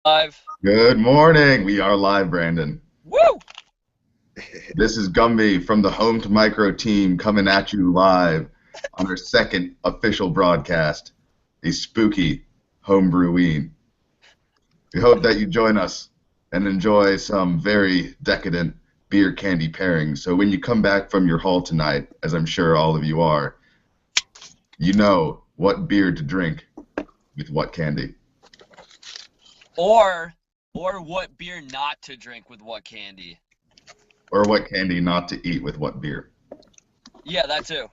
Live. Good morning. We are live, Brandon. Woo! This is Gumby from the Home to Micro team coming at you live on our second official broadcast, a spooky Homebreween. We hope that you join us and enjoy some very decadent beer candy pairings. So when you come back from your haul tonight, as I'm sure all of you are, you know what beer to drink with what candy. Or what beer not to drink with what candy. Or what candy not to eat with what beer. Yeah, that too.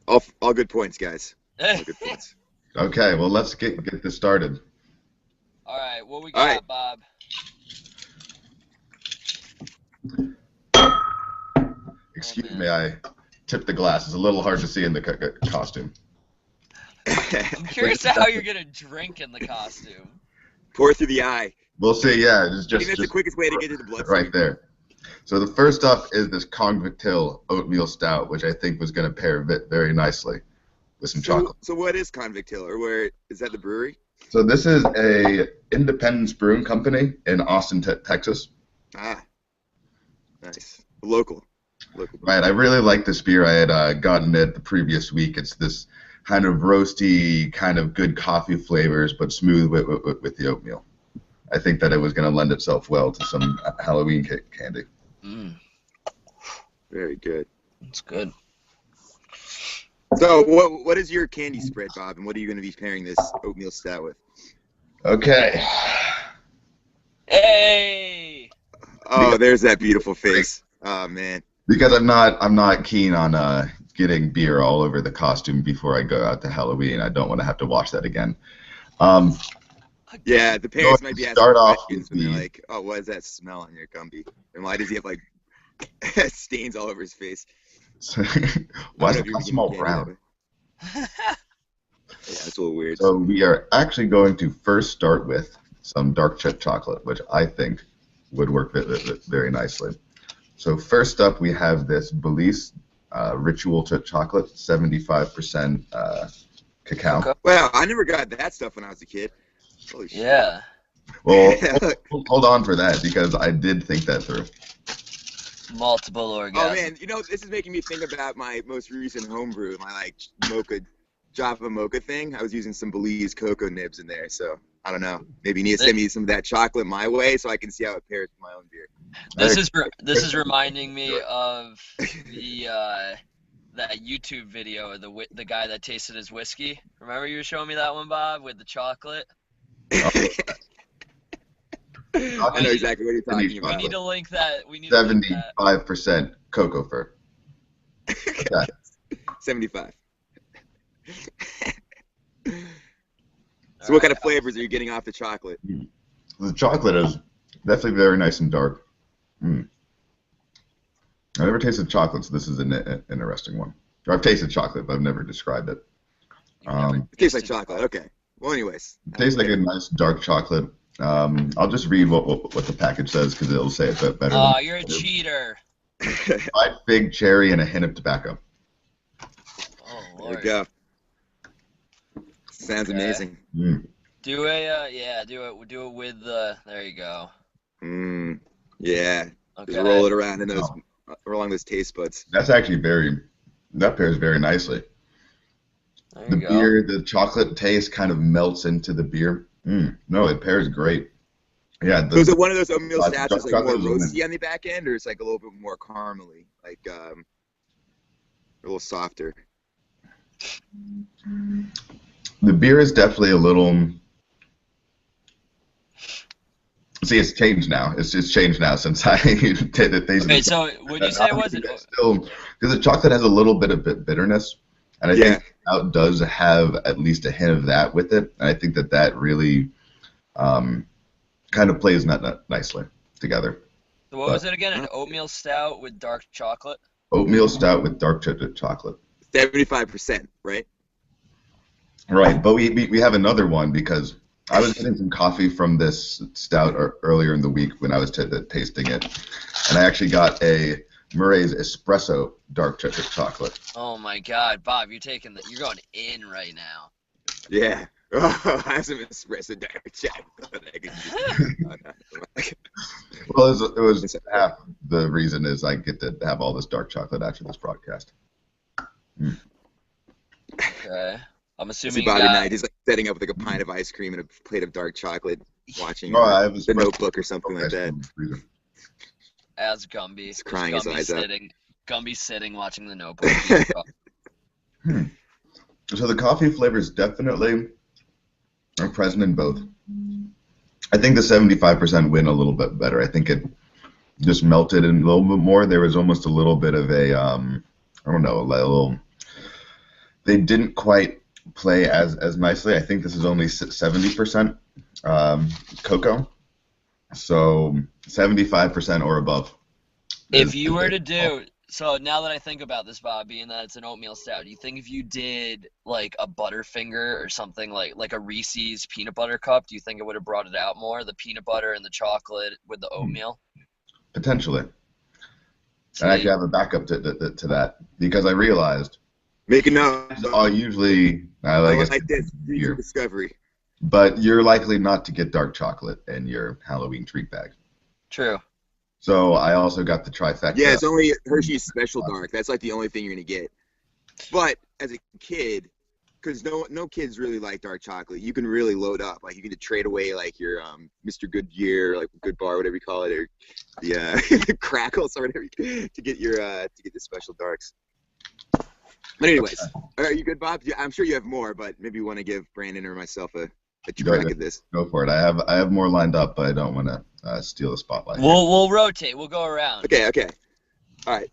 All good points, guys. All good points. Okay, well, let's get this started. All right, what we got, Bob? Excuse me, I tipped the glass. It's a little hard to see in the costume. I'm curious how you're going to drink in the costume. Pour through the eye. We'll see, yeah. It's I think that's the quickest way to get to the bloodstream. Right there. So the first up is this Convict Oatmeal Stout, which I think was going to pair very nicely with some chocolate. So what is Convict Hill, or where is that the brewery? So this is a Independence Brewing Company in Austin, Texas. Ah, nice. Local. Right, I really like this beer. I had gotten it the previous week. It's this kind of roasty, kind of good coffee flavors, but smooth with the oatmeal. I think that it was going to lend itself well to some Halloween candy. Mm. Very good. That's good. So what is your candy spread, Bob, and what are you going to be pairing this oatmeal stout with? Okay. Hey! Oh, there's that beautiful face. Oh, man. Because I'm not keen on getting beer all over the costume before I go out to Halloween. I don't want to have to watch that again. Yeah, the parents might be asking questions when they're like, "Oh, what is that smell on your Gumby? And why does he have like stains all over his face?" Why does it smell brown? Yeah, it's a little weird. So we are actually going to first start with some dark chip chocolate, which I think would work very nicely. So first up, we have this Belize Ritual Chocolate, 75% cacao. Wow, I never got that stuff when I was a kid. Holy shit. Yeah. Well, hold on for that, because I did think that through. Multiple orgasms. Oh, man, this is making me think about my most recent homebrew, my, Java mocha thing. I was using some Belize cocoa nibs in there, so I don't know. Maybe you need to send me some of that chocolate my way so I can see how it pairs with my own beer. This is reminding me of that YouTube video of the guy that tasted his whiskey. Remember you were showing me that one, Bob, with the chocolate? I know exactly what you're talking about. We need to link that. 75% cocoa fur. Yeah. 75. So what kind of flavors are you getting off the chocolate? The chocolate is definitely very nice and dark. I never tasted chocolate, so this is an interesting one. I've tasted chocolate, but I've never described it. It tastes like chocolate. Okay. Well, anyways. It tastes like a nice dark chocolate. I'll just read what the package says because it'll say it better. Oh, you're a cheater. Fried fig, cherry, and a hint of tobacco. Oh, Lord. There we go. Sounds amazing. Do it with the. There you go. Yeah. Okay. Just roll it around in those along those taste buds. That's actually that pairs very nicely. There you go. The chocolate taste kind of melts into the beer. No, it pairs great. Yeah. So is it one of those oatmeal stouts that's like more roasty on the back end, or it's like a little bit more caramely, like a little softer? The beer is definitely a little. See, it's changed now. It's changed now since I tasted it. Okay, so would you say it wasn't? Still, because the chocolate has a little bit of bitterness, and I think it does have at least a hint of that with it, and I think that really kind of plays nicely together. So what was it again? An oatmeal stout with dark chocolate? Oatmeal stout with dark chocolate. 75%, right? Right, but we have another one because I was getting some coffee from this stout earlier in the week when I was tasting it, and I actually got a Murray's Espresso dark chocolate. Oh my God, Bob, you're going in right now. Yeah. Oh, I have some espresso dark chocolate. Well, it was half the reason is I get to have all this dark chocolate after this broadcast. Mm. Okay. I'm See assuming you Bobby got. Knight. He's like setting up with like a pint of ice cream and a plate of dark chocolate, watching Oh, I have The espresso Notebook or something like ice cream that. in the freezer. As Gumby. He's Just crying his eyes out. Gumby sitting watching The Notebook. So the coffee flavors definitely are present in both. I think the 75% win a little bit better. I think it just melted in a little bit more. There was almost a little bit of a, I don't know, a little. They didn't quite play as nicely. I think this is only 70% cocoa, so 75% or above. If you were to do, so now that I think about this, Bob, being that it's an oatmeal stout, do you think if you did like a Butterfinger or something like a Reese's peanut butter cup, do you think it would have brought it out more? The peanut butter and the chocolate with the oatmeal? Potentially. See? And I actually have a backup to that because I realized Make a note. I like this. Future discovery. But you're likely not to get dark chocolate in your Halloween treat bag. True. So I also got the trifecta. Yeah, it's only Hershey's Special Dark. That's like the only thing you're gonna get. But as a kid, because no kids really like dark chocolate, you can really load up. Like you can trade away like your Mr. Goodyear, like Good Bar, whatever you call it, or the Crackles or whatever, to get the Special Darks. But anyways, are you good, Bob? I'm sure you have more, but maybe you want to give Brandon or myself a crack at this. Go for it. I have more lined up, but I don't want to steal the spotlight. We'll rotate. We'll go around. Okay. All right.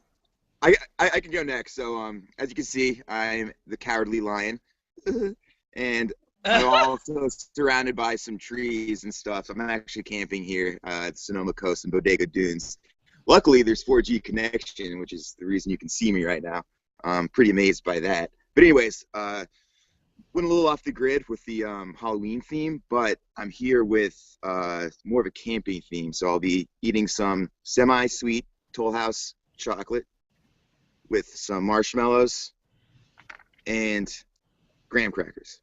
I can go next. So as you can see, I'm the Cowardly Lion, and I'm also surrounded by some trees and stuff. So I'm actually camping here at Sonoma Coast and Bodega Dunes. Luckily, there's 4G connection, which is the reason you can see me right now. I'm pretty amazed by that. But anyways, went a little off the grid with the Halloween theme, but I'm here with more of a camping theme. So I'll be eating some semi-sweet Toll House chocolate with some marshmallows and graham crackers.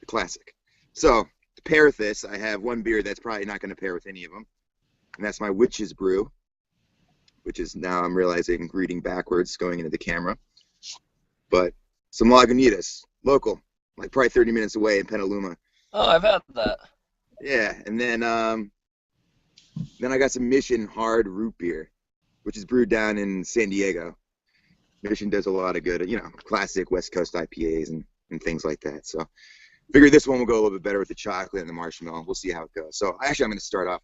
The classic. So to pair with this, I have one beer that's probably not going to pair with any of them, and that's my Witch's Brew, which is now I'm realizing reading backwards going into the camera. But some Lagunitas, local, like probably 30 minutes away in Petaluma. Oh, I've had that. Yeah, and then I got some Mission Hard Root Beer, which is brewed down in San Diego. Mission does a lot of good, classic West Coast IPAs and things like that. So figured this one will go a little bit better with the chocolate and the marshmallow. We'll see how it goes. So actually, I'm going to start off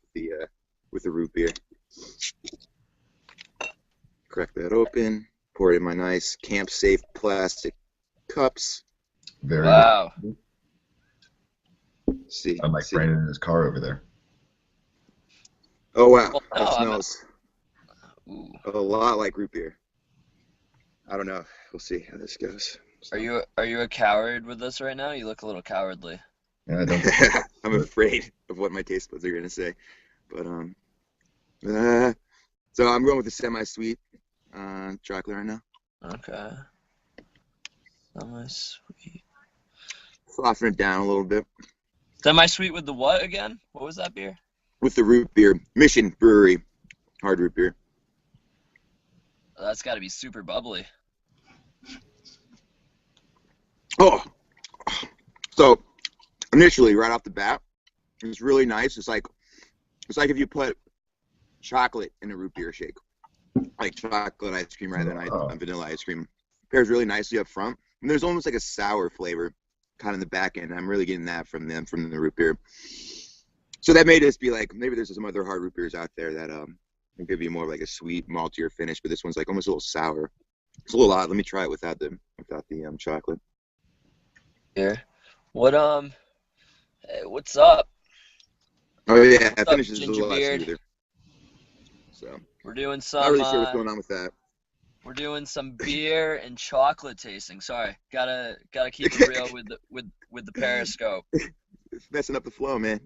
with the root beer. Crack that open. Pour it in my nice camp-safe plastic cups. Very wow. Good. See. I'm like Brandon in his car over there. Oh wow, Well, no, that smells Ooh. a lot like root beer. I don't know. We'll see how this goes. Are you a coward with this right now? You look a little cowardly. Yeah, I don't. I'm afraid of what my taste buds are gonna say, but so I'm going with the semi-sweet chocolate right now. Okay. Semi-sweet. Soften it down a little bit. Semi-sweet with the what again? What was that beer? With the root beer, Mission Brewery, hard root beer. Oh, that's got to be super bubbly. Oh, so initially, right off the bat, it was really nice. It's like if you put chocolate in a root beer shake, like chocolate ice cream rather than vanilla ice cream. Pairs really nicely up front, and there's almost like a sour flavor, kind of in the back end. I'm really getting that from the root beer. So that made us be like, maybe there's some other hard root beers out there that can give you more like a sweet, maltier finish, but this one's like almost a little sour. It's a little odd. Let me try it without the chocolate. Here. What hey, what's up? Oh yeah, What's finishes up, a little Gingerbeard? smoother. So We're doing some not really sure what's going on with that. we're doing some beer and chocolate tasting. Sorry. Gotta keep it real with the Periscope. It's messing up the flow, man.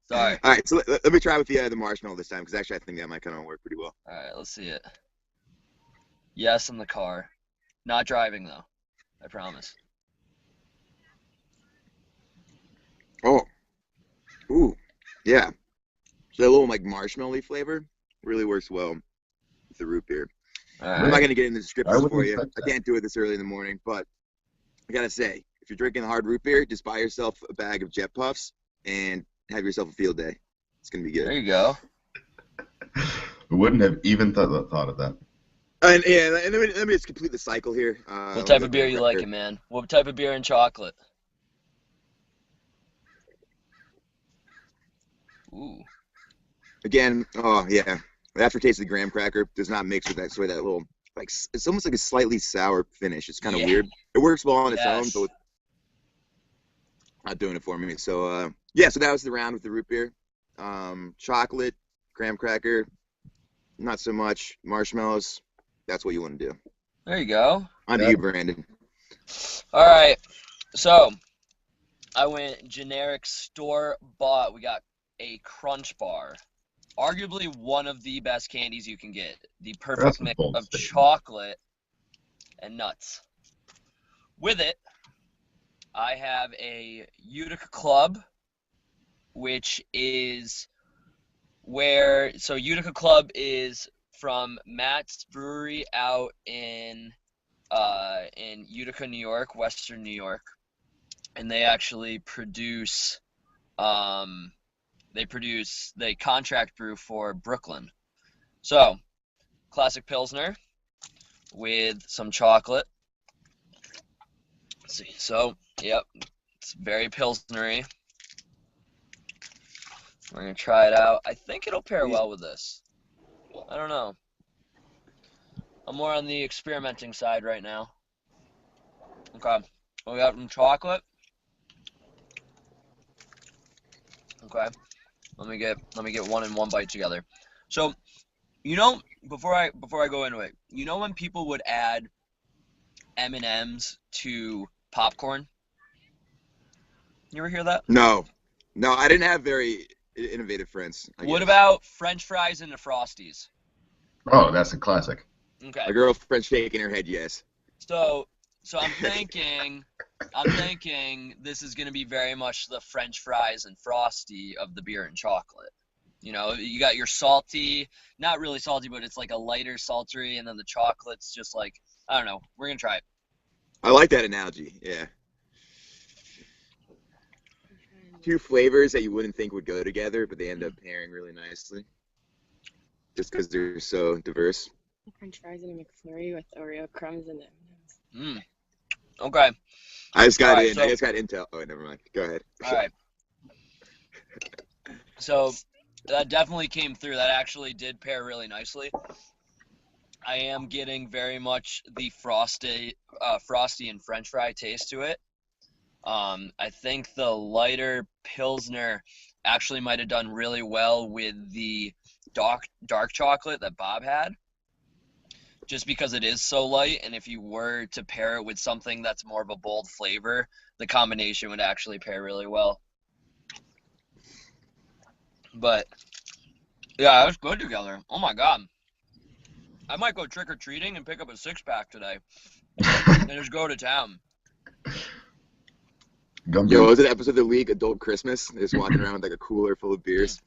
Sorry. All right, so let me try with the marshmallow this time, because actually I think that might kind of work pretty well. All right, let's see it. Yes, in the car. Not driving though. I promise. Oh, ooh, yeah. So that little like marshmallowy flavor really works well with the root beer. All I'm not right. Right. gonna get into I descriptions wouldn't for you. expect I that. can't do it this early in the morning, but I gotta say, if you're drinking hard root beer, just buy yourself a bag of Jet Puffs and have yourself a field day. It's gonna be There good. you go. Wouldn't have even thought of that. And yeah, let me just complete the cycle here. What With type the of beer graham you cracker. liking, man? What type of beer and chocolate? Ooh. Again, oh yeah, the aftertaste of the graham cracker does not mix with that sort of that little like it's almost like a slightly sour finish. It's kind of Yeah. weird. It works well on its own, Yes. but not doing it for me. So yeah, so that was the round with the root beer. Chocolate, graham cracker, not so much. Marshmallows, that's what you want to do. There you go. On to Yeah. you, Brandon. All right. So I went generic store bought. We got a Crunch Bar. Arguably one of the best candies you can get. The That's perfect a mix bold of statement. chocolate and nuts. With it, I have a Utica Club, which is so Utica Club is from Matt's Brewery out in Utica, New York, Western New York, and they actually produce um they contract brew for Brooklyn. So classic Pilsner with some chocolate. Let's see. So, yep, it's very Pilsnery. We're going to try it out. I think it'll pair well with this. I don't know. I'm more on the experimenting side right now. Okay. We got some chocolate. Okay. Let me get one in one bite together. So, before I go into it, when people would add M&Ms to popcorn? You ever hear that? No, no, I didn't have very innovative friends. I What guess about French fries into Frosties? Oh, that's a classic. Okay. my girlfriend shaking her head. Yes. So I'm thinking this is going to be very much the French fries and Frosty of the beer and chocolate. You got your salty, not really salty, but it's like a lighter saltery, and then the chocolate's just like, I don't know. We're going to try it. I like that analogy. Yeah. Two flavors that you wouldn't think would go together, but they end up pairing really nicely, just because they're so diverse. French fries and a McFlurry with Oreo crumbs in it. Mm. Okay. I just All got right. in. I So, just got intel. Oh, never mind. Go ahead. all right. So that definitely came through. That actually did pair really nicely. I am getting very much the frosty and French fry taste to it. I think the lighter Pilsner actually might have done really well with the dark chocolate that Bob had, just because it is so light, and if you were to pair it with something that's more of a bold flavor, the combination would actually pair really well. But, yeah, it was good together. Oh my God. I might go trick-or-treating and pick up a six-pack today and just go to town. Yo, was it an episode of the League Adult Christmas? They're just walking around with like a cooler full of beers,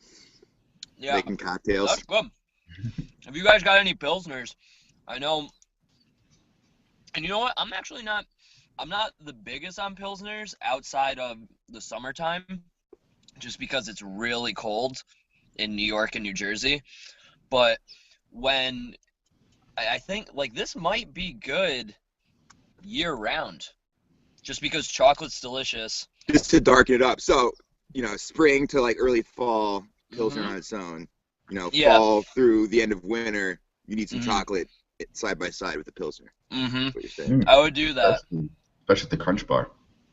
Yeah, making cocktails. that's good. If you guys got any Pilsners, I know. And you know what? I'm not the biggest on Pilsners outside of the summertime, just because it's really cold in New York and New Jersey. But when I think like this might be good year round, just because chocolate's delicious. Just to darken it up. So, spring to like early fall, Pilsner Mhm. on its own. Yeah. Fall through the end of winter, you need some Mhm. chocolate side by side with the Pilsner. Mhm. That's what you're saying. I would do that. Especially the Crunch Bar.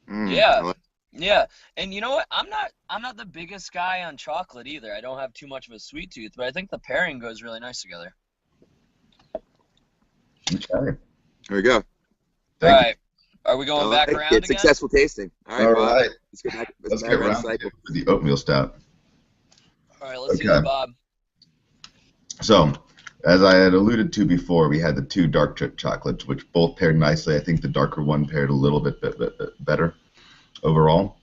Yeah. Yeah. And you know what? I'm not the biggest guy on chocolate either. I don't have too much of a sweet tooth, but I think the pairing goes really nice together. Okay. There we go. All Thank you. right. Are we going back around It's again? successful tasting. All right, All Bob. right. Let's get back. Let's back get around the around cycle. to the oatmeal stout. All right, let's do this, Okay. Bob. So, as I had alluded to before, we had the two dark chocolates, which both paired nicely. I think the darker one paired a little bit better overall.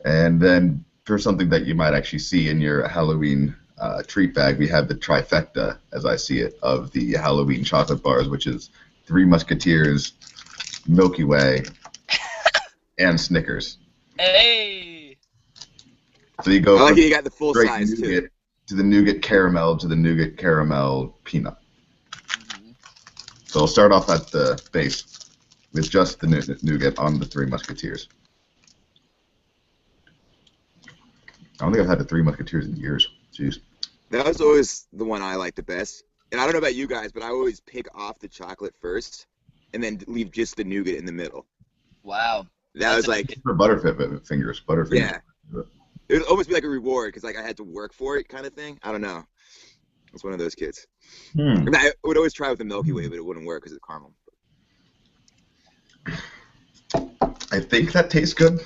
And then for something that you might actually see in your Halloween treat bag, we have the trifecta, as I see it, of the Halloween chocolate bars, which is Three Musketeers, Milky Way, and Snickers. Hey. So you go I like from you got the full straight size nougat too. to the nougat caramel to the nougat caramel peanut. Mm-hmm. So I'll start off at the base with just the nougat on the Three Musketeers. I don't think I've had the Three Musketeers in years. Jeez. That was always the one I liked the best. And I don't know about you guys, but I always pick off the chocolate first and then leave just the nougat in the middle. Wow. That was like, For Butterfingers. Butterfingers. yeah. It would almost be like a reward because like I had to work for it kind of thing. I don't know. I was one of those kids. And I would always try with the Milky Way, but it wouldn't work because of caramel. I think that tastes good.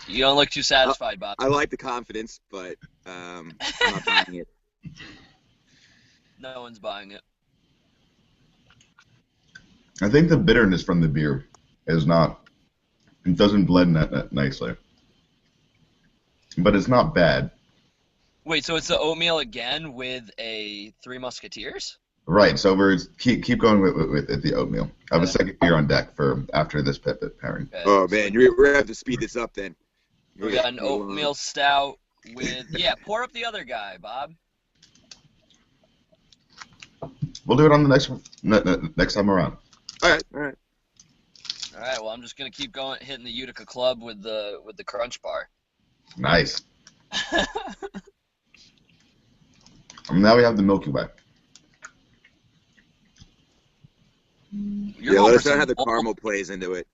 You don't look too satisfied, Bob. I like the confidence, but I'm not buying it. No one's buying it. I think the bitterness from the beer is not, it doesn't blend that nicely. But it's not bad. Wait, so it's the oatmeal again with a Three Musketeers? Right, so we're keep going with the oatmeal. I have a second beer on deck for after this pairing. Okay. Oh, man, we're going to have to speed this up then. We got an oatmeal stout with... Yeah, pour up the other guy, Bob. We'll do it on the next time around. All right. All right, well, I'm just going to keep going, hitting the Utica Club with the Crunch Bar. Nice. Now we have the Milky Way. Let us know how the caramel plays into it.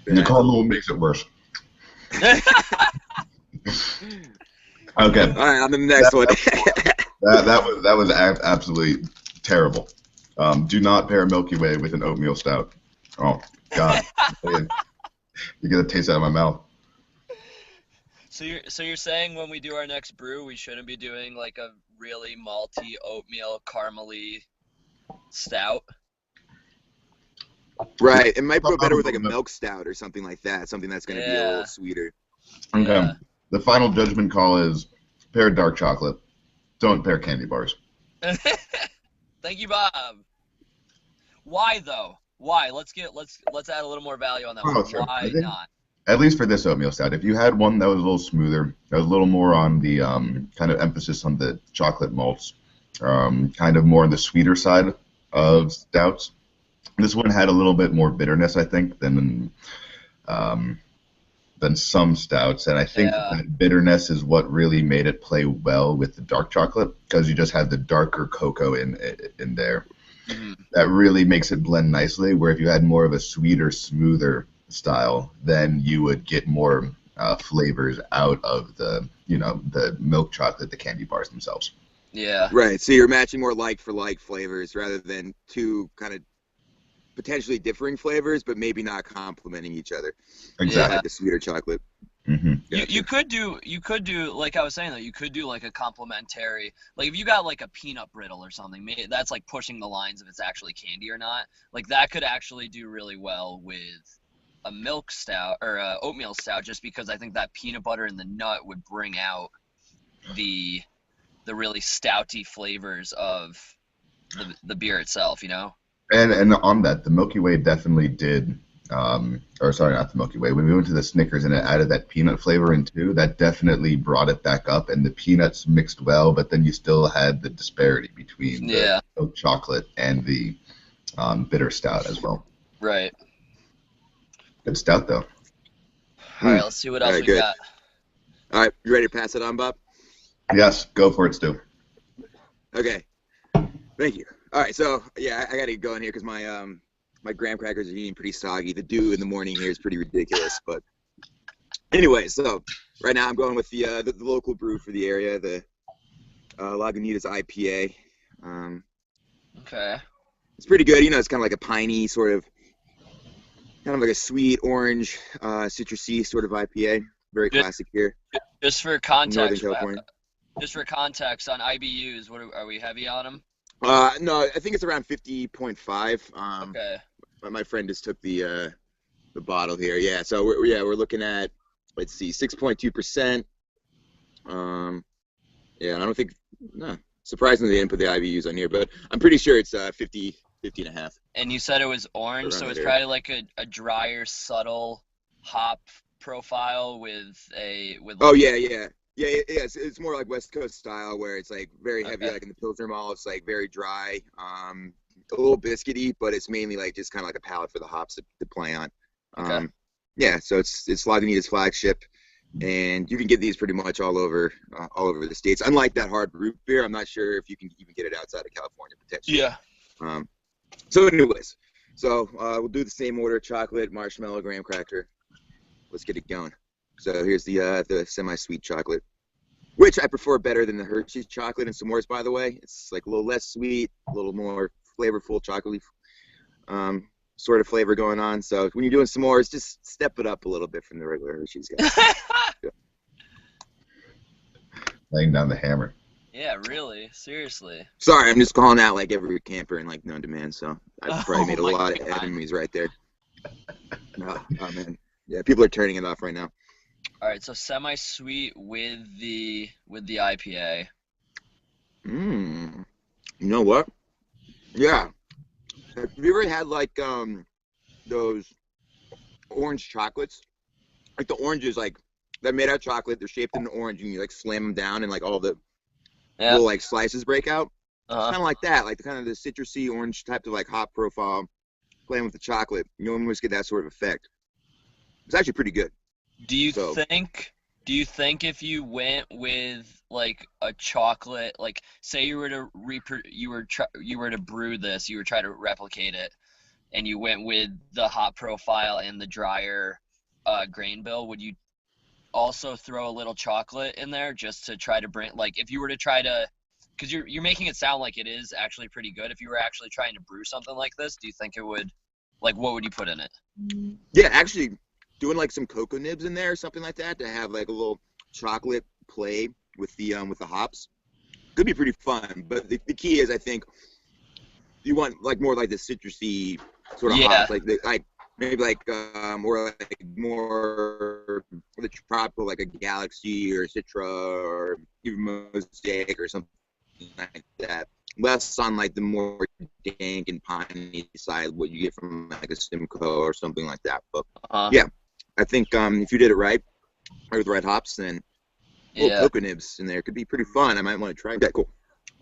The caramel makes it worse. Okay. All right, on the next one. that was absolutely terrible. Do not pair Milky Way with an oatmeal stout. Oh God, you get a taste out of my mouth. So you're saying when we do our next brew, we shouldn't be doing like a really malty oatmeal caramely stout? Right. It might go better with like a milk stout or something like that. Something that's going to be a little sweeter. Okay. Yeah. The final judgment call is pair dark chocolate. Don't pair candy bars. Thank you, Bob. Why though? Why? Let's add a little more value on that one. Sure. Why not? At least for this oatmeal stout, if you had one that was a little smoother, that was a little more on the kind of emphasis on the chocolate malts, kind of more on the sweeter side of stouts. This one had a little bit more bitterness, I think, than some stouts, and I think that bitterness is what really made it play well with the dark chocolate because you just had the darker cocoa in there. Mm-hmm. That really makes it blend nicely. Where if you had more of a sweeter, smoother style, then you would get more flavors out of the milk chocolate, the candy bars themselves. Yeah. Right. So you're matching more like for like flavors rather than two kind of potentially differing flavors, but maybe not complementing each other. Exactly. Like the sweeter chocolate. Mm-hmm. You could do like I was saying though, you could do like a complementary, like if you got like a peanut brittle or something, maybe that's like pushing the lines if it's actually candy or not. Like that could actually do really well with a milk stout or a oatmeal stout, just because I think that peanut butter and the nut would bring out the really stouty flavors of the beer itself, you know. And on that, the Milky Way definitely did. Or sorry, not the Milky Way. When we went to the Snickers and it added that peanut flavor in too, that definitely brought it back up. And the peanuts mixed well, but then you still had the disparity between the milk chocolate and the bitter stout as well. Right. Good stout though. All right, let's see what else we got. All right, you ready to pass it on, Bob? Yes, go for it, Stu. Okay. Thank you. All right, so yeah, I got to get going here because my graham crackers are getting pretty soggy. The dew in the morning here is pretty ridiculous. But anyway, so right now I'm going with the local brew for the area, the Lagunitas IPA. Okay. It's pretty good. You know, it's kind of like a piney sort of, kind of like a sweet orange, citrusy sort of IPA. Very classic here. Just for context, Northern California. Just for context on IBUs, what are we heavy on them? No, I think it's around 50.5. Okay. My friend just took the the bottle here. Yeah, so we're looking at, let's see, 6.2%. Yeah, and I don't think, no, surprisingly they didn't put the IBUs on here, but I'm pretty sure it's 50 and a half. And you said it was orange, so it's probably like a drier, subtle hop profile with Oh like, yeah. It's more like West Coast style, where it's like very heavy, okay. like in the Pilsner malt. It's like very dry, a little biscuity, but it's mainly like just kind of like a palate for the hops to play on. Okay. Yeah, so it's Lagunitas flagship, and you can get these pretty much all over the states. Unlike that hard root beer, I'm not sure if you can even get it outside of California potentially. Yeah. So anyways, we'll do the same order: chocolate, marshmallow, graham cracker. Let's get it going. So here's the semi-sweet chocolate, which I prefer better than the Hershey's chocolate and s'mores, by the way. It's like a little less sweet, a little more flavorful, chocolatey sort of flavor going on. So when you're doing s'mores, just step it up a little bit from the regular Hershey's, guys. Yeah. Laying down the hammer. Yeah, really, seriously. Sorry, I'm just calling out like every camper in like No Demand, so I probably made a lot of God. enemies right there. Oh man, yeah, people are turning it off right now. All right, so semi-sweet with the IPA. You know what? Yeah. Have you ever had like those orange chocolates? Like the oranges, like they're made out of chocolate. They're shaped in the orange, and you like slam them down, and like all the little like slices break out. It's kind of like that, like the kind of the citrusy orange type of like hop profile, playing with the chocolate. You almost get that sort of effect. It's actually pretty good. Do you think if you went with like a chocolate, like say you were to brew this, you were trying to replicate it, and you went with the hop profile and the drier grain bill, would you also throw a little chocolate in there just to try to bring, like if you were to try to, because you're making it sound like it is actually pretty good. If you were actually trying to brew something like this, do you think it would, like what would you put in it? Yeah, actually doing like some cocoa nibs in there or something like that to have like a little chocolate play with the hops could be pretty fun. But the key is, I think you want like more like the citrusy sort of hops, like maybe like or like more the tropical, like a Galaxy or Citra or even Mosaic or something like that. Less on like the more dank and piney side, what you get from like a Simcoe or something like that. But yeah, I think if you did it right, or with the right hops, then little cocoa nibs in there could be pretty fun. I might want to try. Okay, cool.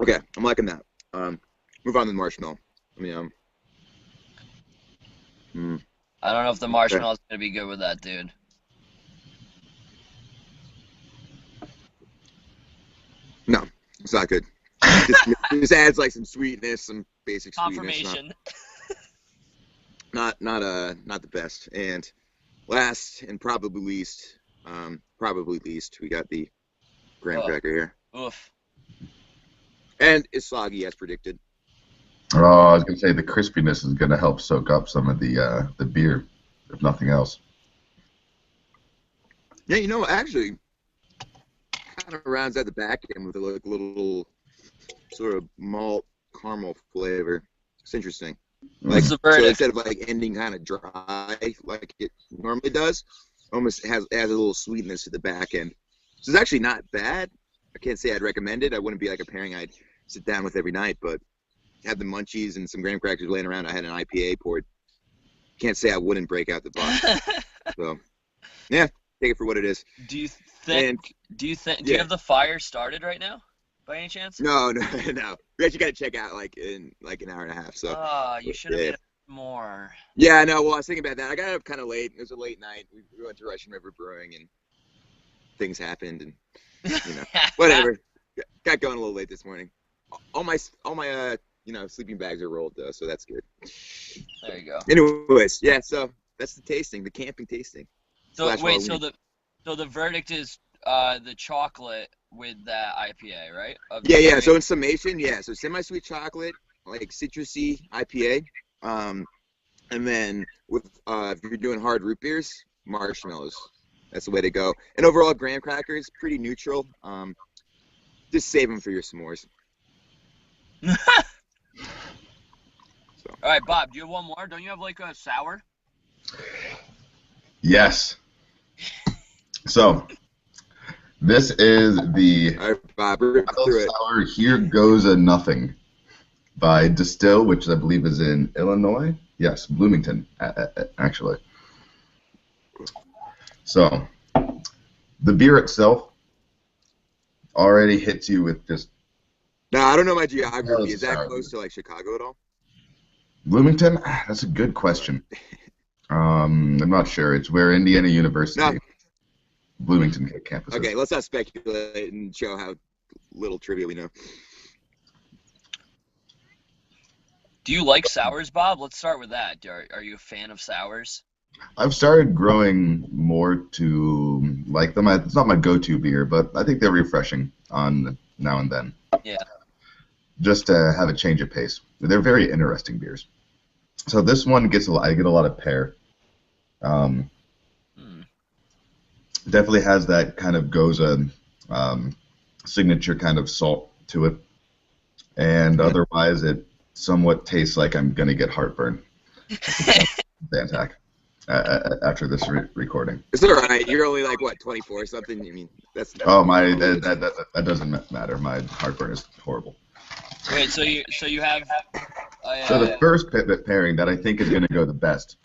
Okay, I'm liking that. Move on to the marshmallow. I mean, I don't know if the marshmallow's gonna be good with that, dude. No, it's not good. This adds like some sweetness, some basic Confirmation. Sweetness. Not the best. And last and probably least, we got the graham cracker here. Oof. And it's soggy as predicted. Oh, I was gonna say the crispiness is gonna help soak up some of the beer, if nothing else. Yeah, you know, actually, kind of rounds out the back end with a like, little sort of malt caramel flavor. It's interesting. Like, so instead of like ending kind of dry like it normally does, almost adds a little sweetness to the back end. So it's actually not bad. I can't say I'd recommend it. I wouldn't be like a pairing I'd sit down with every night, but had the munchies and some graham crackers laying around. I had an IPA poured. Can't say I wouldn't break out the box. So, yeah, take it for what it is. Do you do you have the fire started right now, by any chance? No. We actually got to check out like in like an hour and a half. So. You should have made it more. Yeah, I know. Well, I was thinking about that. I got up kind of late. It was a late night. We went to Russian River Brewing, and things happened, and whatever. Got going a little late this morning. All my sleeping bags are rolled though, so that's good. There you go. Anyways, yeah. So that's the tasting, the camping tasting. So wait, so the verdict is the chocolate with that IPA, right? Yeah. So in summation, so semi-sweet chocolate, like citrusy IPA, and then with if you're doing hard root beers, marshmallows. That's the way to go. And overall, graham crackers, pretty neutral. Just save them for your s'mores. All right, Bob, do you have one more? Don't you have like a sour? Yes. So this is the All right, Bob, rip Apple through it. Sour Here Goes a Nothing by Distill, which I believe is in Illinois. Yes, Bloomington, actually. So the beer itself already hits you with just No, I don't know my geography. tons Is of that sour close beer. to like Chicago at all? Bloomington? That's a good question. I'm not sure. It's where Indiana No. University, Bloomington campus is. Okay, let's not speculate and show how little trivia we know. Do you like sours, Bob? Let's start with that. Are you a fan of sours? I've started growing more to like them. It's not my go-to beer, but I think they're refreshing on now and then. Yeah. Just to have a change of pace. They're very interesting beers. So this one gets I get a lot of pear. Definitely has that kind of Goza signature kind of salt to it, and otherwise it somewhat tastes like I'm gonna get heartburn. Zantac after this recording. It's all right. You're only like what, 24 or something? I mean, that's Oh my, that doesn't matter. My heartburn is horrible. Wait, so you have So the first pairing that I think is going to go the best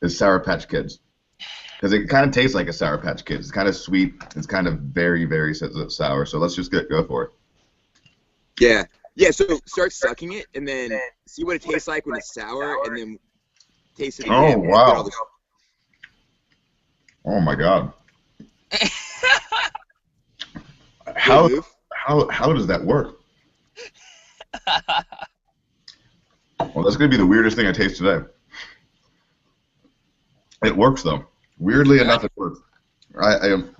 is Sour Patch Kids, because it kind of tastes like a Sour Patch Kids. It's kind of sweet. It's kind of very, very sour. So let's just go for it. Yeah. Yeah, so start sucking it and then see what it tastes like when it's sour and then taste it again. Oh and get wow! all the- Oh my God! Good How move. how does that work? Well, that's going to be the weirdest thing I taste today. It works though. Weirdly enough, it works. I'm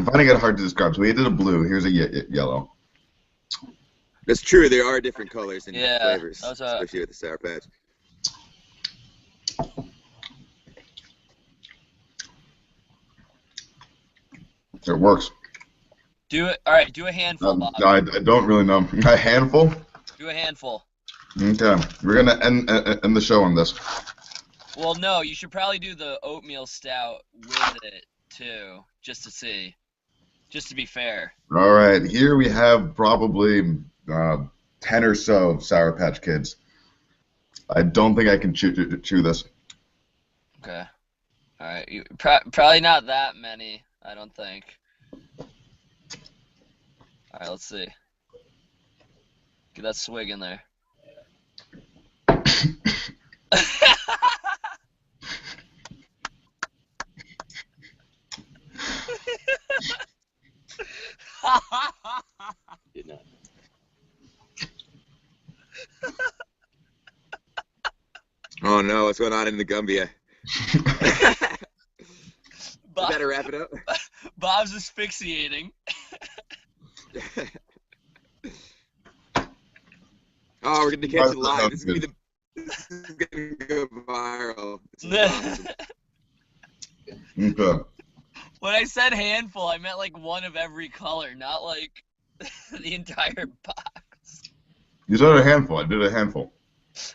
finding it hard to describe. So we did a blue. Here's a yellow. That's true. There are different colors and Yeah, flavors, those especially with the Sour Patch. It works. Do it. All right, do a handful, Bob. I don't really know. A handful? Do a handful. Okay. We're going to end the show on this. Well, no, you should probably do the oatmeal stout with it too, just to see, just to be fair. All right. Here we have probably 10 or so Sour Patch Kids. I don't think I can chew this. Okay. All right. Probably not that many, I don't think. All right, let's see. Get that swig in there. Did not. Oh no, what's going on in the Gumbia? Bob, Better wrap it up. Bob's asphyxiating. Oh, we're gonna catch it live. This is gonna go viral. This is awesome. Okay. When I said handful, I meant like one of every color, not like the entire box. You said a handful. I did a handful.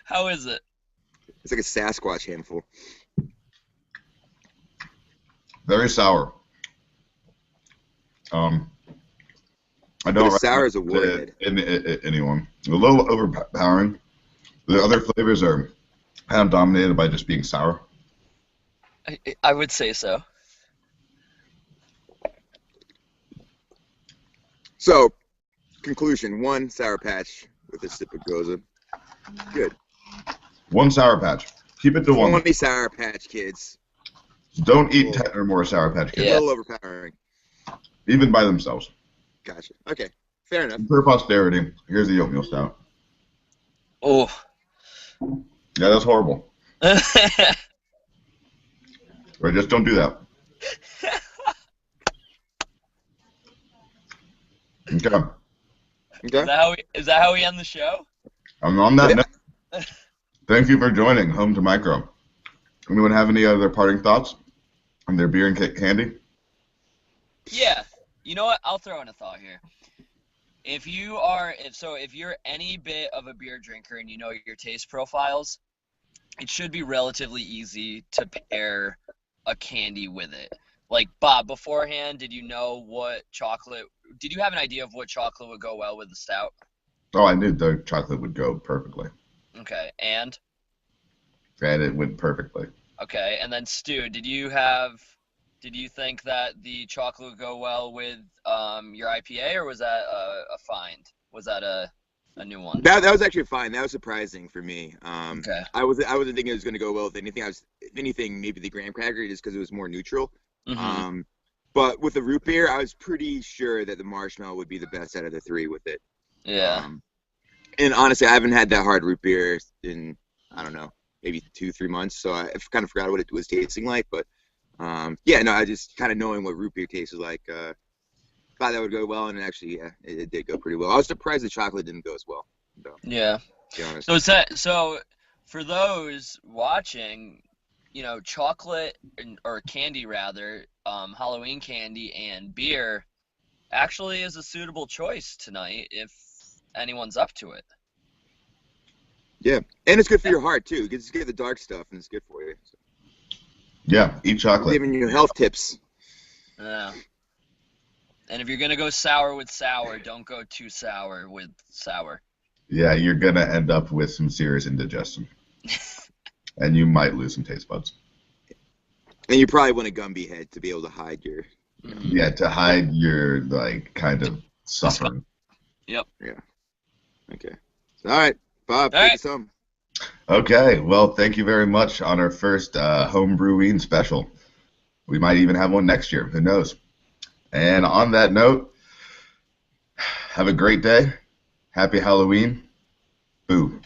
How is it? It's like a Sasquatch handful. Very sour. I don't But sour as a recommend warhead. it anyone. A little overpowering. The other flavors are kind of dominated by just being sour. I would say so. So, conclusion: 1 Sour Patch with a sip of Goza. Good. 1 Sour Patch. Keep it to 1. 20 Sour Patch Kids. Don't eat 10 or more Sour Patch Kids, A little overpowering. even by themselves. Gotcha. Okay. Fair enough. For posterity, here's the oatmeal stout. Oh. Yeah, that's horrible. Or just don't do that. Okay. Okay. Is that how we end the show? On that note, thank you for joining Home to Micro. Anyone have any other parting thoughts on their beer and candy? Yeah. You know what? I'll throw in a thought here. If you're any bit of a beer drinker and you know your taste profiles, it should be relatively easy to pair a candy with it. Like, Bob, beforehand, did you know what chocolate? Did you have an idea of what chocolate would go well with the stout? Oh, I knew the chocolate would go perfectly. Okay, and It went perfectly. okay, and then Stu, did you think that the chocolate would go well with your IPA, or was that a find? Was that a new one? That was actually fine. That was surprising for me. Okay. I wasn't thinking it was going to go well with anything. If anything, maybe the graham cracker, just because it was more neutral. Mm-hmm. But with the root beer, I was pretty sure that the marshmallow would be the best out of the three with it. Yeah. And honestly, I haven't had that hard root beer in, I don't know, maybe 2-3 months. So I kind of forgot what it was tasting like. But yeah, no, I just kind of knowing what root beer tasted like, thought that would go well. And actually, yeah, it did go pretty well. I was surprised the chocolate didn't go as well, though, Yeah. to be honest. So for those watching, chocolate or candy rather, Halloween candy and beer actually is a suitable choice tonight if anyone's up to it. Yeah, and it's good for your heart, too. You just get the dark stuff, and it's good for you. So. Yeah, eat chocolate. Giving you health tips. Yeah. And if you're going to go sour with sour, don't go too sour with sour. Yeah, you're going to end up with some serious indigestion. And you might lose some taste buds. And you probably want a Gumby head to be able to hide your... Yeah, to hide your, like, kind of suffering. Yep. Yeah. Okay. All right, Bob, take us home. Okay, well, thank you very much on our first Homebreween special. We might even have one next year. Who knows? And on that note, have a great day. Happy Halloween. Boo.